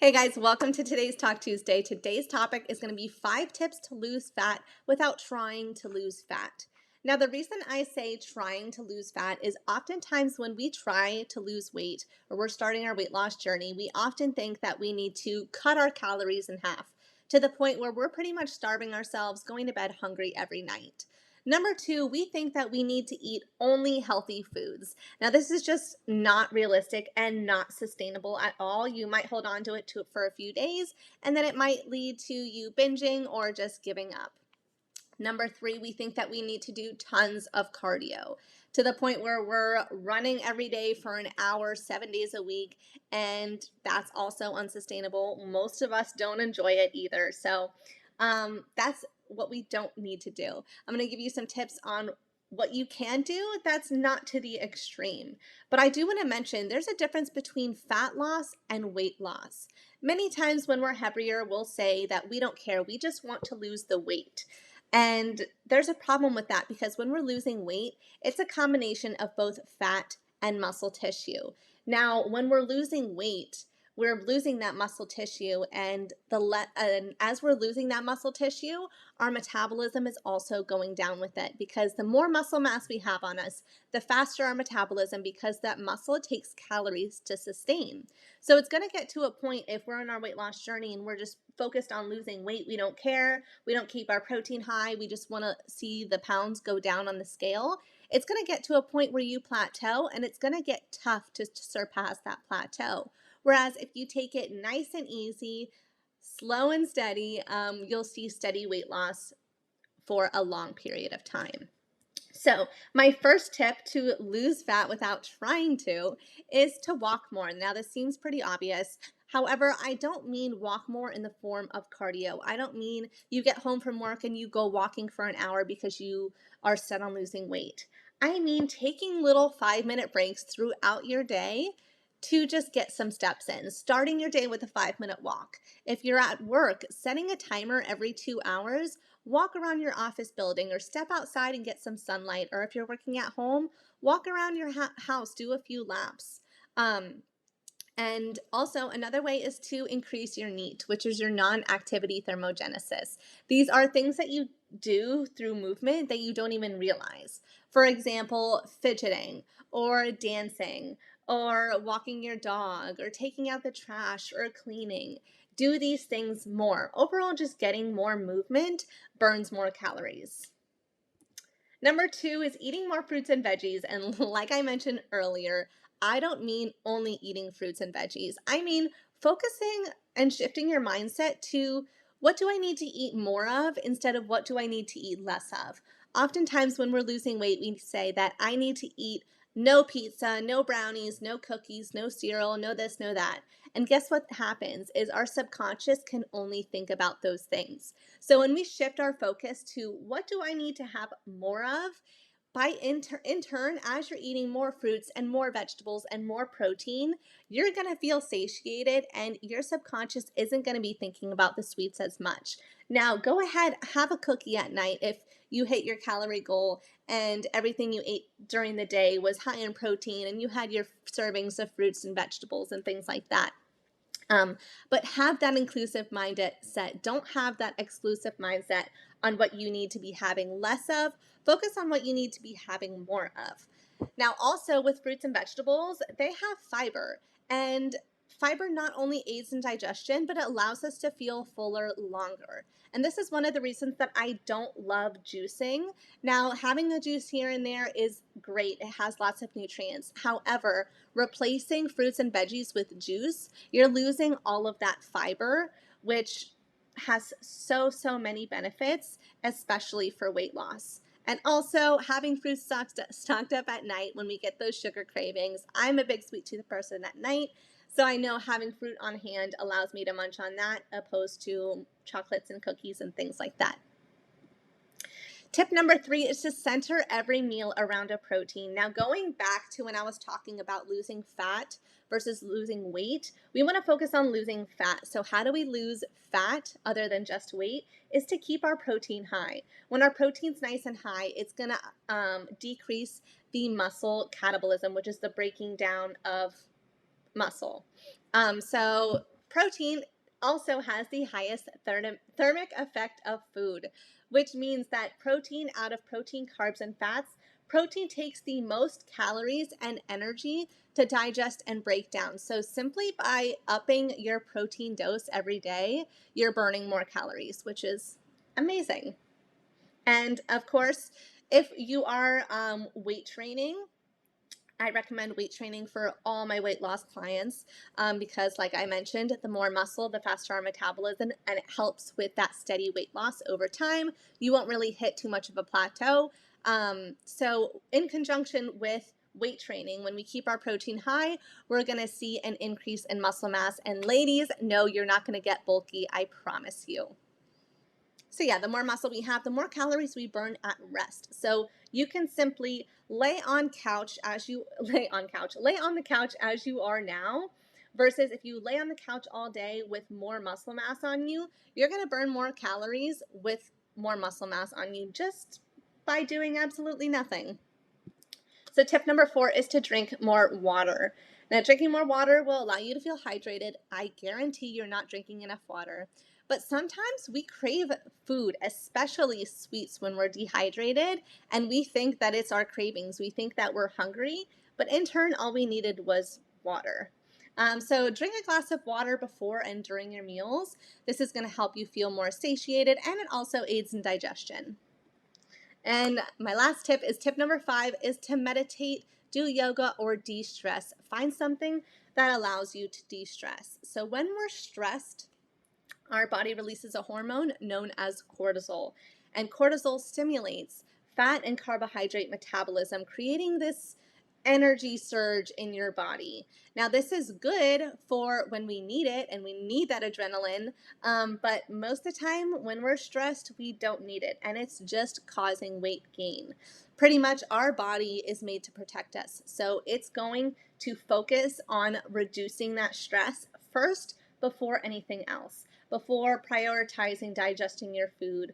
Hey guys, welcome to today's Talk Tuesday. Today's topic is going to be 5 tips to lose fat without trying to lose fat. Now, the reason I say trying to lose fat is oftentimes when we try to lose weight or we're starting our weight loss journey, we often think that we need to cut our calories in half to the point where we're pretty much starving ourselves, going to bed hungry every night. Number 2, we think that we need to eat only healthy foods. Now, this is just not realistic and not sustainable at all. You might hold on to it for a few days, and then it might lead to you binging or just giving up. Number 3, we think that we need to do tons of cardio to the point where we're running every day for an hour, 7 days a week, and that's also unsustainable. Most of us don't enjoy it either. So that's what we don't need to do. I'm going to give you some tips on what you can do that's not to the extreme. But I do want to mention there's a difference between fat loss and weight loss. Many times when we're heavier, we'll say that we don't care, we just want to lose the weight. And there's a problem with that because when we're losing weight, it's a combination of both fat and muscle tissue. Now, when we're losing weight, we're losing that muscle tissue, and as we're losing that muscle tissue, our metabolism is also going down with it because the more muscle mass we have on us, the faster our metabolism because that muscle takes calories to sustain. So it's going to get to a point if we're on our weight loss journey and we're just focused on losing weight, we don't care, we don't keep our protein high, we just want to see the pounds go down on the scale. It's going to get to a point where you plateau, and it's going to get tough to surpass that plateau. Whereas if you take it nice and easy, slow and steady, you'll see steady weight loss for a long period of time. So my first tip to lose fat without trying to is to walk more. Now, this seems pretty obvious. However, I don't mean walk more in the form of cardio. I don't mean you get home from work and you go walking for an hour because you are set on losing weight. I mean taking little 5-minute breaks throughout your day to just get some steps in, starting your day with a 5-minute walk. If you're at work, setting a timer every 2 hours, walk around your office building or step outside and get some sunlight. Or if you're working at home, walk around your house, do a few laps. And also another way is to increase your NEAT, which is your non-activity thermogenesis. These are things that you do through movement that you don't even realize. For example, fidgeting or dancing or walking your dog or taking out the trash or cleaning. Do these things more. Overall, just getting more movement burns more calories. Number 2 is eating more fruits and veggies. And like I mentioned earlier, I don't mean only eating fruits and veggies. I mean focusing and shifting your mindset to what do I need to eat more of instead of what do I need to eat less of. Oftentimes when we're losing weight, we say that I need to eat no pizza, no brownies, no cookies, no cereal, no this, no that. And guess what happens is our subconscious can only think about those things. So when we shift our focus to what do I need to have more of, in turn, as you're eating more fruits and more vegetables and more protein, you're going to feel satiated and your subconscious isn't going to be thinking about the sweets as much. Now, go ahead, have a cookie at night if you hit your calorie goal and everything you ate during the day was high in protein and you had your servings of fruits and vegetables and things like that. But have that inclusive mindset. Don't have that exclusive mindset on what you need to be having less of. Focus on what you need to be having more of. Now, also with fruits and vegetables, they have fiber. And fiber not only aids in digestion, but it allows us to feel fuller longer. And this is one of the reasons that I don't love juicing. Now, having a juice here and there is great. It has lots of nutrients. However, replacing fruits and veggies with juice, you're losing all of that fiber, which has so many benefits, especially for weight loss. And also having fruits stocked up at night when we get those sugar cravings. I'm a big sweet tooth person at night, so I know having fruit on hand allows me to munch on that opposed to chocolates and cookies and things like that. Tip number 3 is to center every meal around a protein. Now, going back to when I was talking about losing fat versus losing weight, we want to focus on losing fat. So how do we lose fat other than just weight? Is to keep our protein high. When our protein's nice and high, it's going to decrease the muscle catabolism, which is the breaking down of muscle. So Protein also has the highest thermic effect of food, which means that protein, out of protein, carbs, and fats, protein takes the most calories and energy to digest and break down. So simply by upping your protein dose every day, you're burning more calories, which is amazing. And of course, if you are weight training, I recommend weight training for all my weight loss clients because, like I mentioned, the more muscle, the faster our metabolism, and it helps with that steady weight loss over time. You won't really hit too much of a plateau. So, in conjunction with weight training, when we keep our protein high, we're going to see an increase in muscle mass. And ladies, no, you're not going to get bulky, I promise you. So yeah, the more muscle we have, the more calories we burn at rest. So you can simply lay on the couch as you are now, versus if you lay on the couch all day with more muscle mass on you, you're going to burn more calories with more muscle mass on you just by doing absolutely nothing. So tip number 4 is to drink more water. Now, drinking more water will allow you to feel hydrated. I guarantee you're not drinking enough water. But sometimes we crave food, especially sweets, when we're dehydrated, and we think that it's our cravings. We think that we're hungry, but in turn, all we needed was water. So drink a glass of water before and during your meals. This is going to help you feel more satiated, and it also aids in digestion. And my last tip is tip number 5 is to meditate, do yoga, or de-stress. Find something that allows you to de-stress. So when we're stressed, our body releases a hormone known as cortisol. And cortisol stimulates fat and carbohydrate metabolism, creating this energy surge in your body. Now, this is good for when we need it and we need that adrenaline, but most of the time when we're stressed, we don't need it, and it's just causing weight gain. Pretty much our body is made to protect us, so it's going to focus on reducing that stress first before anything else, before prioritizing digesting your food,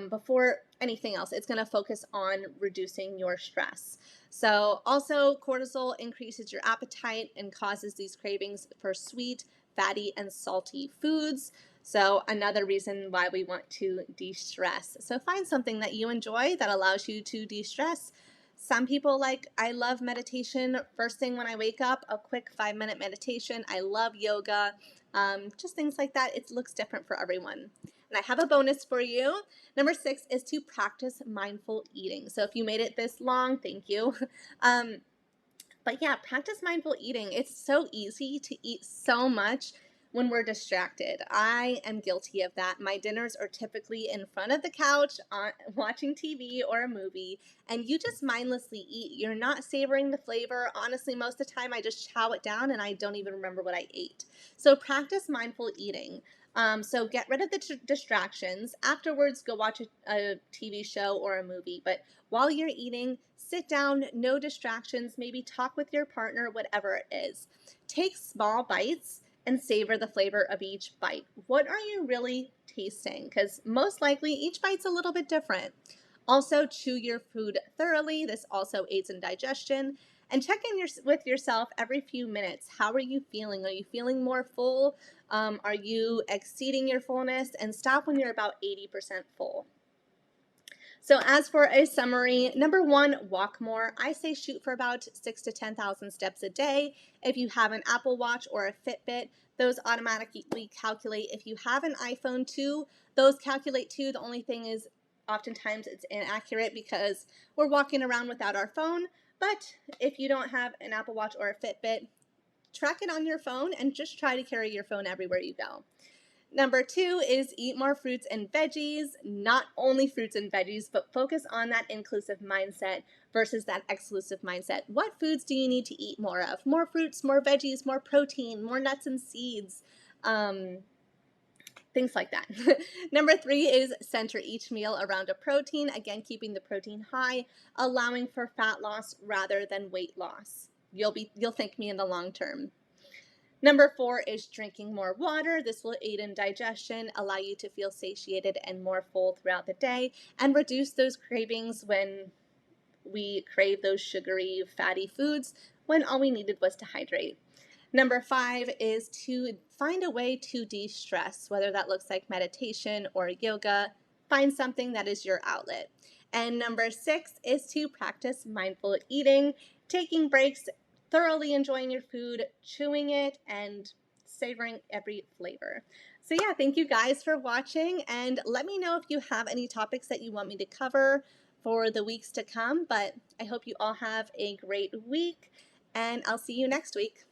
before anything else. It's going to focus on reducing your stress. So also cortisol increases your appetite and causes these cravings for sweet, fatty, and salty foods. So another reason why we want to de-stress. So find something that you enjoy that allows you to de-stress. Some people I love meditation. First thing when I wake up, a quick 5-minute meditation. I love yoga, just things like that. It looks different for everyone. And I have a bonus for you. Number 6 is to practice mindful eating. So if you made it this long, thank you. But yeah, practice mindful eating. It's so easy to eat so much when we're distracted. I am guilty of that. My dinners are typically in front of the couch watching TV or a movie, and you just mindlessly eat. You're not savoring the flavor. Honestly, most of the time I just chow it down and I don't even remember what I ate. So practice mindful eating. So get rid of the distractions. Afterwards, go watch a TV show or a movie. But while you're eating, sit down, no distractions, maybe talk with your partner, whatever it is. Take small bites and savor the flavor of each bite. What are you really tasting? Because most likely each bite's a little bit different. Also, chew your food thoroughly. This also aids in digestion. And check in with yourself every few minutes. How are you feeling? Are you feeling more full? Are you exceeding your fullness? And stop when you're about 80% full. So as for a summary, number 1, walk more. I say shoot for about 6,000 to 10,000 steps a day. If you have an Apple Watch or a Fitbit, those automatically calculate. If you have an iPhone too, those calculate too. The only thing is oftentimes it's inaccurate because we're walking around without our phone. But if you don't have an Apple Watch or a Fitbit, track it on your phone and just try to carry your phone everywhere you go. Number 2 is eat more fruits and veggies, not only fruits and veggies, but focus on that inclusive mindset versus that exclusive mindset. What foods do you need to eat more of? More fruits, more veggies, more protein, more nuts and seeds, things like that. Number 3 is center each meal around a protein, again, keeping the protein high, allowing for fat loss rather than weight loss. You'll thank me in the long term. Number 4 is drinking more water. This will aid in digestion, allow you to feel satiated and more full throughout the day, and reduce those cravings when we crave those sugary, fatty foods when all we needed was to hydrate. Number 5 is to find a way to de-stress, whether that looks like meditation or yoga. Find something that is your outlet. And number 6 is to practice mindful eating, taking breaks, thoroughly enjoying your food, chewing it, and savoring every flavor. So yeah, thank you guys for watching, and let me know if you have any topics that you want me to cover for the weeks to come. But I hope you all have a great week, and I'll see you next week.